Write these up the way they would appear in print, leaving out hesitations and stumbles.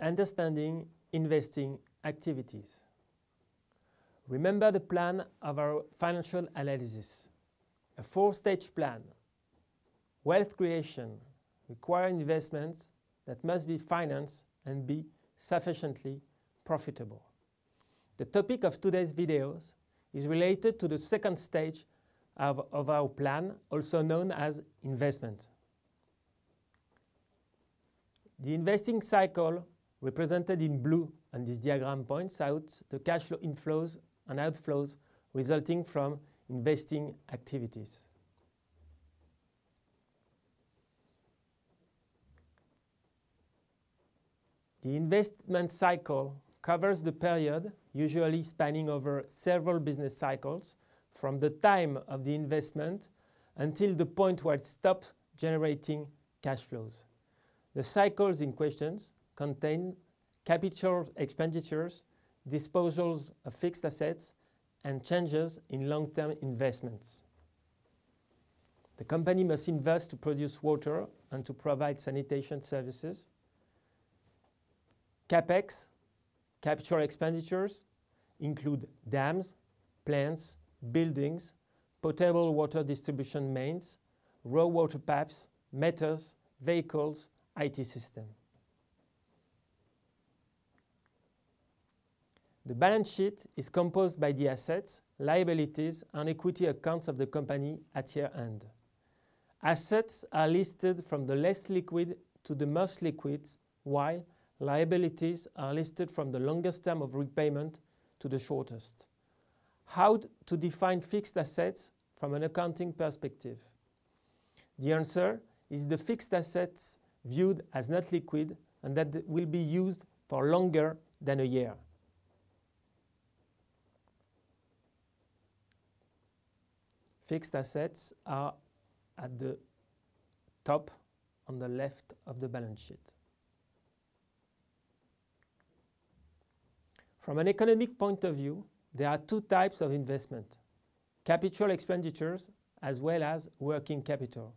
understanding investing activities. Remember the plan of our financial analysis. A 4-stage plan. Wealth creation requires investments that must be financed and be sufficiently profitable. The topic of today's videos is related to the second stage of our plan, also known as investment. The investing cycle, represented in blue on this diagram, points out the cash flow inflows and outflows resulting from investing activities. The investment cycle covers the period, usually spanning over several business cycles, from the time of the investment until the point where it stops generating cash flows. The cycles in question contain capital expenditures, disposals of fixed assets, and changes in long-term investments. The company must invest to produce water and to provide sanitation services. CapEx, capital expenditures, include dams, plants, buildings, potable water distribution mains, raw water pipes, meters, vehicles, IT system. The balance sheet is composed by the assets, liabilities, and equity accounts of the company at year-end. Assets are listed from the less liquid to the most liquid, while liabilities are listed from the longest term of repayment to the shortest. How to define fixed assets from an accounting perspective? The answer is the fixed assets viewed as not liquid and that will be used for longer than a year. Fixed assets are at the top on the left of the balance sheet. From an economic point of view, there are two types of investment: capital expenditures as well as working capital.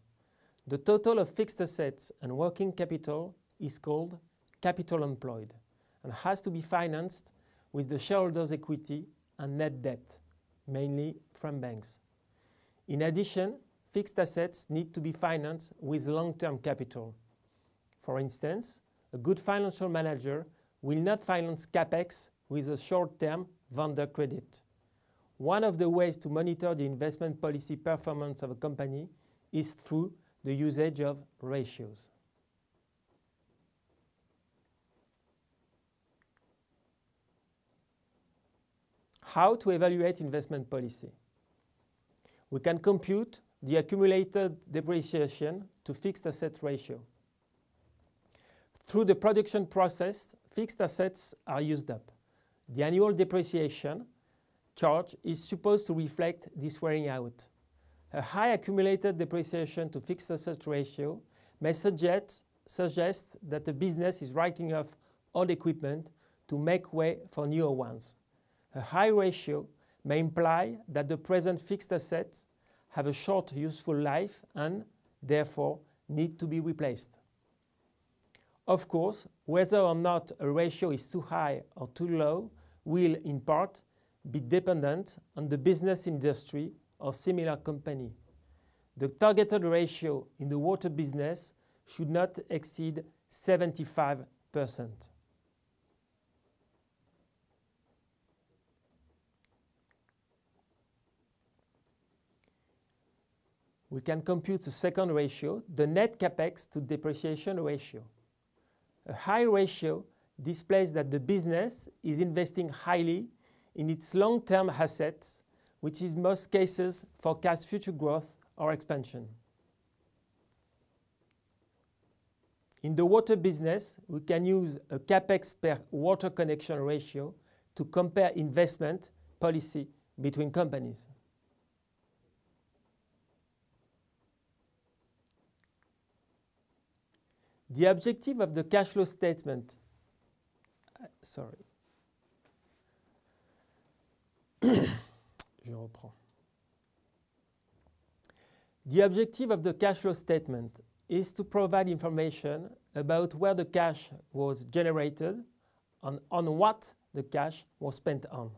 The total of fixed assets and working capital is called capital employed and has to be financed with the shareholders' equity and net debt, mainly from banks. In addition, fixed assets need to be financed with long-term capital. For instance, a good financial manager will not finance CapEx with a short-term vendor credit. One of the ways to monitor the investment policy performance of a company is through the usage of ratios. How to evaluate investment policy? We can compute the accumulated depreciation to fixed asset ratio. Through the production process, fixed assets are used up. The annual depreciation charge is supposed to reflect this wearing out. A high accumulated depreciation to fixed asset ratio may suggest that the business is writing off old equipment to make way for newer ones. A high ratio may imply that the present fixed assets have a short useful life and, therefore, need to be replaced. Of course, whether or not a ratio is too high or too low will, in part, be dependent on the business industry or similar company. The targeted ratio in the water business should not exceed 75%. We can compute the second ratio, the net capex to depreciation ratio. A high ratio displays that the business is investing highly in its long-term assets, which in most cases forecast future growth or expansion. In the water business, we can use a capex per water connection ratio to compare investment policy between companies. The objective of the cash flow statement, The objective of the cash flow statement is to provide information about where the cash was generated and on what the cash was spent on.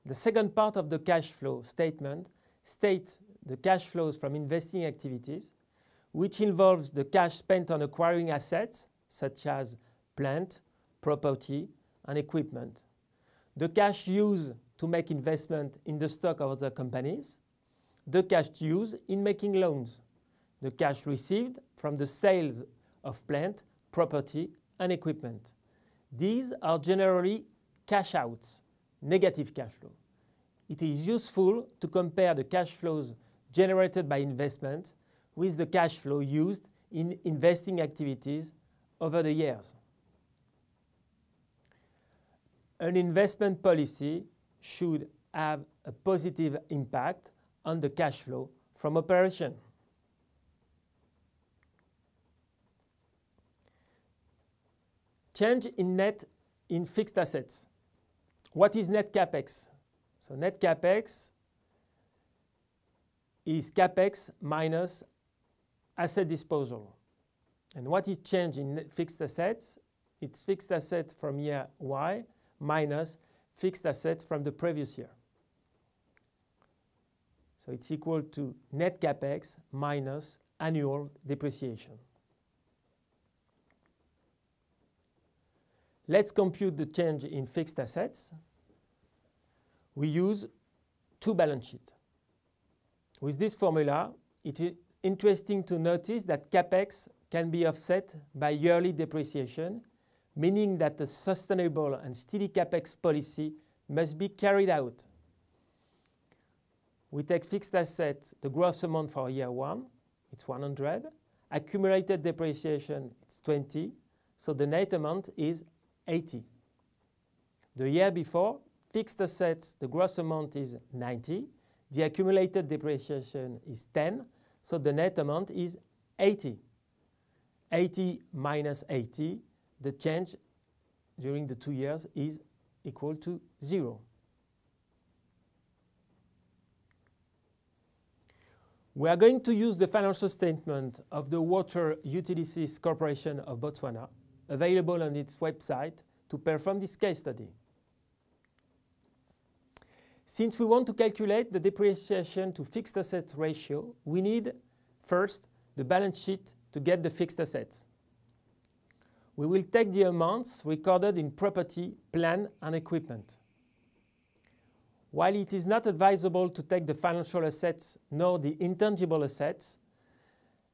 The second part of the cash flow statement states the cash flows from investing activities, which involves the cash spent on acquiring assets such as plant, property, and equipment, the cash used to make investment in the stock of other companies, the cash used in making loans, the cash received from the sales of plant, property, and equipment. These are generally cash outs, negative cash flow. It is useful to compare the cash flows generated by investment with the cash flow used in investing activities over the years. An investment policy should have a positive impact on the cash flow from operation. Change in fixed assets. What is net capex? So net capex is capex minus asset disposal. And what is change in fixed assets? It's fixed asset from year Y minus fixed asset from the previous year. So it's equal to net capex minus annual depreciation. Let's compute the change in fixed assets. We use two balance sheets. With this formula, it is interesting to notice that capex can be offset by yearly depreciation, meaning that a sustainable and steady capex policy must be carried out. We take fixed assets, the gross amount for year 1, it's 100. Accumulated depreciation, it's 20. So the net amount is 80. The year before, fixed assets, the gross amount is 90. The accumulated depreciation is 10. So the net amount is 80. 80 minus 80, the change during the 2 years is equal to 0. We are going to use the financial statement of the Water Utilities Corporation of Botswana, available on its website, to perform this case study. Since we want to calculate the depreciation to fixed asset ratio, we need first the balance sheet to get the fixed assets. We will take the amounts recorded in property, plant, and equipment. While it is not advisable to take the financial assets nor the intangible assets,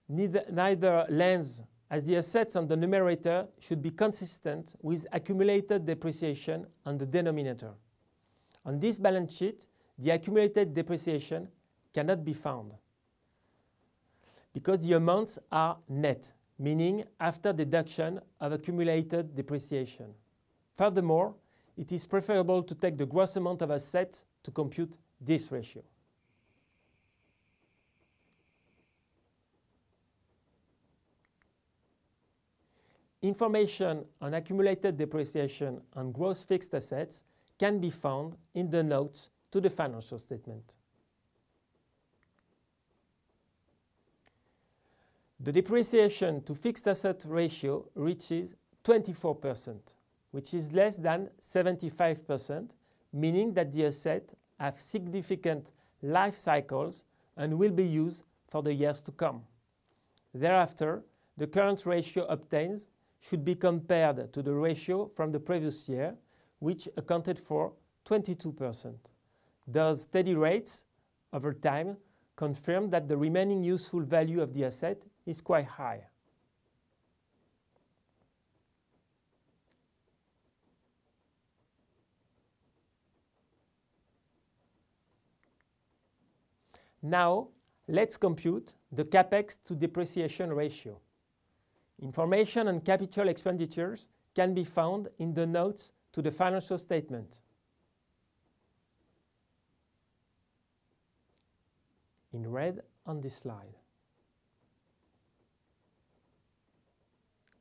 neither lens, as the assets on the numerator should be consistent with accumulated depreciation on the denominator. On this balance sheet, the accumulated depreciation cannot be found because the amounts are net, meaning after deduction of accumulated depreciation. Furthermore, it is preferable to take the gross amount of assets to compute this ratio. Information on accumulated depreciation and gross fixed assets can be found in the notes to the financial statement. The depreciation to fixed asset ratio reaches 24%, which is less than 75%, meaning that the assets have significant life cycles and will be used for the years to come. Thereafter, the current ratio obtained should be compared to the ratio from the previous year, which accounted for 22%. Those steady rates over time confirm that the remaining useful value of the asset is quite high. Now, let's compute the capex to depreciation ratio. Information on capital expenditures can be found in the notes to the financial statement. In red on this slide.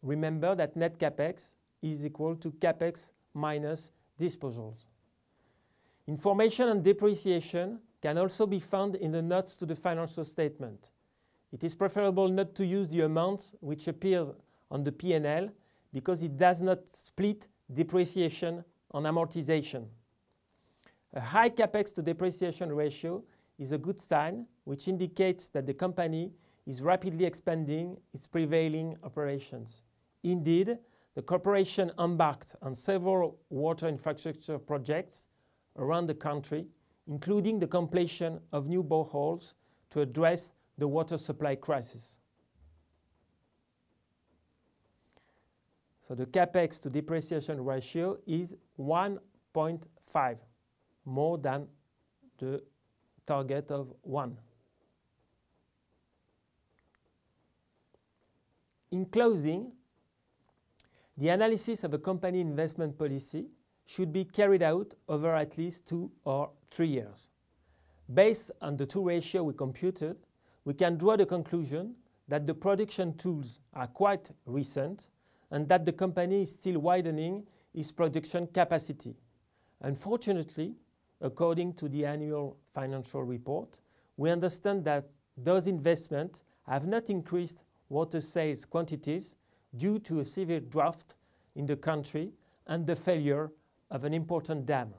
Remember that net capex is equal to capex minus disposals. Information on depreciation can also be found in the notes to the financial statement. It is preferable not to use the amount which appears on the P&L because it does not split depreciation on amortization. A high capex to depreciation ratio is a good sign which indicates that the company is rapidly expanding its prevailing operations. Indeed, the corporation embarked on several water infrastructure projects around the country, including the completion of new boreholes to address the water supply crisis. So the capex to depreciation ratio is 1.5, more than the target of 1. In closing, the analysis of a company investment policy should be carried out over at least 2 or 3 years. Based on the two ratios we computed, we can draw the conclusion that the production tools are quite recent and that the company is still widening its production capacity. Unfortunately, according to the annual financial report, we understand that those investments have not increased water sales quantities due to a severe drought in the country and the failure of an important dam.